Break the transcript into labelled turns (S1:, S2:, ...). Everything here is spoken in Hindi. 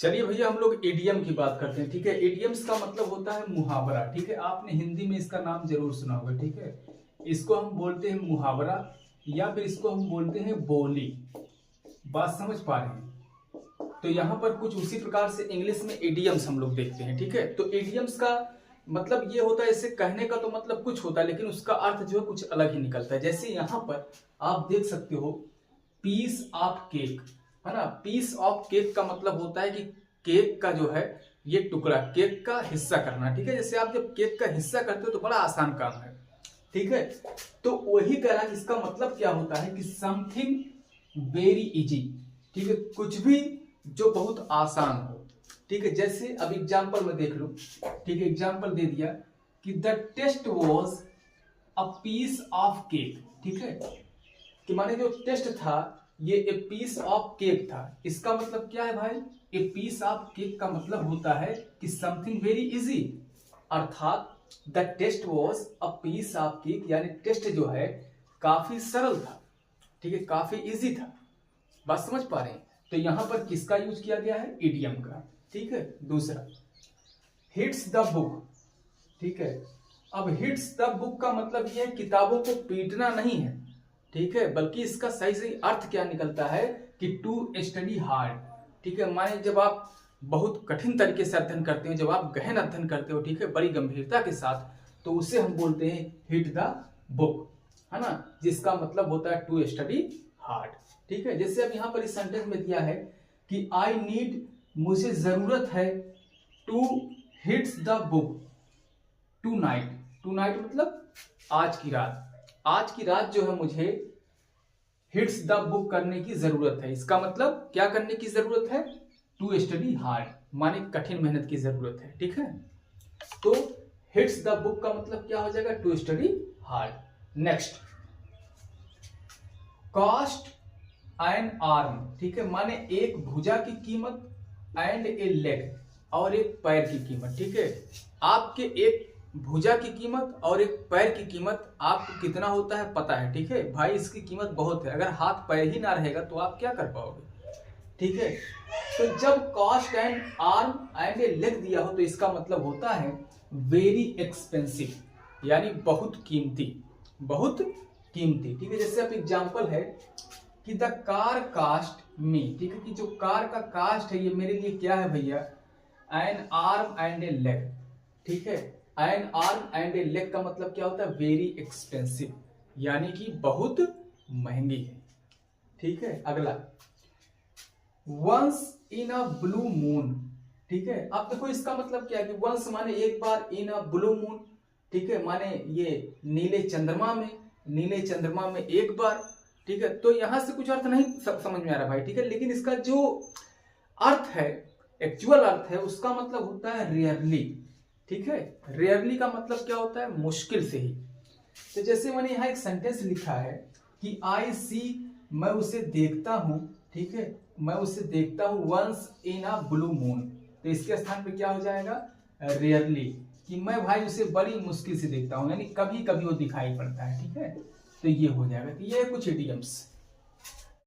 S1: चलिए भैया हम लोग एडीएम की बात करते हैं। ठीक है, एडीएम्स का मतलब होता है मुहावरा। ठीक है, आपने हिंदी में इसका नाम जरूर सुना होगा। ठीक है, इसको हम बोलते हैं मुहावरा या फिर इसको हम बोलते हैं बोली। बात समझ पा रहे हैं? तो यहाँ पर कुछ उसी प्रकार से इंग्लिश में एडीएम्स हम लोग देखते हैं। ठीक है, तो एडीएम्स का मतलब ये होता है, इसे कहने का तो मतलब कुछ होता है लेकिन उसका अर्थ जो है कुछ अलग ही निकलता है। जैसे यहाँ पर आप देख सकते हो पीस ऑफ केक, है ना। पीस ऑफ केक का मतलब होता है कि केक का जो है ये टुकड़ा, केक का हिस्सा करना। ठीक है, जैसे आप जब केक का हिस्सा करते हो तो बड़ा आसान काम है। ठीक है, तो वही कह रहा है, इसका मतलब क्या होता है कि समथिंग वेरी इजी। ठीक है, कुछ भी जो बहुत आसान हो। ठीक है, जैसे अब एग्जाम्पल में देख लो। ठीक है, एग्जाम्पल दे दिया कि the test was a piece of cake. ठीक है, कि माने जो टेस्ट था ये ए पीस ऑफ केक था। इसका मतलब क्या है भाई? ए पीस ऑफ केक का मतलब होता है कि समथिंग वेरी इजी, अर्थात the test was a piece of cake, यानी टेस्ट जो है काफी सरल था। ठीक है, काफी इजी था। बात समझ पा रहे हैं? तो यहां पर किसका यूज किया गया है? इडियम का। ठीक है, दूसरा हिट्स द बुक। ठीक है, अब हिट्स द बुक का मतलब यह है किताबों को पीटना नहीं है। ठीक है, बल्कि इसका सही सही अर्थ क्या निकलता है कि टू स्टडी हार्ड। ठीक है, माने जब आप बहुत कठिन तरीके से अध्ययन करते हो, जब आप गहन अध्ययन करते हो, ठीक है, बड़ी गंभीरता के साथ, तो उसे हम बोलते हैं हिट द बुक, है ना, जिसका मतलब होता है टू स्टडी हार्ड। ठीक है, जैसे अब यहाँ पर इस सेंटेंस में दिया है कि आई नीड, मुझे जरूरत है, to hits the book tonight. Tonight मतलब आज की रात। आज की रात जो है मुझे हिट्स द बुक करने की जरूरत है। इसका मतलब क्या करने की जरूरत है? टू स्टडी हार्ड, माने कठिन मेहनत की जरूरत है। ठीक है, तो हिट्स द बुक का मतलब क्या हो जाएगा? To study hard. Next, cost an arm. ठीक है, माने एक भुजा की कीमत, एंड ए लेग, और एक पैर की कीमत। ठीक है, आपके एक भुजा की कीमत और एक पैर की कीमत आपको कितना होता है पता है? ठीक है भाई, इसकी कीमत बहुत है। अगर हाथ पैर ही ना रहेगा तो आप क्या कर पाओगे? ठीक है, तो जब cost and arm and A leg दिया हो तो इसका मतलब होता है वेरी एक्सपेंसिव, यानी बहुत कीमती, बहुत कीमती। ठीक है, जैसे अब एग्जांपल है कि द कार कास्ट मी। ठीक है, कि जो कार का कास्ट है ये मेरे लिए क्या है भैया? N arm and A leg. ठीक है, N arm and A leg का मतलब क्या होता है? वेरी एक्सपेंसिव, यानी कि बहुत महंगी है। ठीक है, अगला, once in a blue moon. ठीक है, अब देखो इसका मतलब क्या है कि वंस माने एक बार, इन अ ब्लू मून, ठीक है, माने ये नीले चंद्रमा में, नीले चंद्रमा में एक बार। ठीक है, तो यहां से कुछ अर्थ नहीं समझ में आ रहा भाई। ठीक है, लेकिन इसका जो अर्थ है, एक्चुअल अर्थ है, उसका मतलब होता है रेयरली। ठीक है, रेयरली का मतलब क्या होता है? मुश्किल से ही। तो जैसे मैंने यहाँ एक सेंटेंस लिखा है कि आई सी, मैं उसे देखता हूं। ठीक है, मैं उसे देखता हूं once in a blue moon, तो इसके स्थान पे क्या हो जाएगा? रेयरली, कि मैं भाई उसे बड़ी मुश्किल से देखता हूं, यानी कभी कभी वो दिखाई पड़ता है। ठीक है, तो ये हो जाएगा। तो ये कुछ इडियम्स।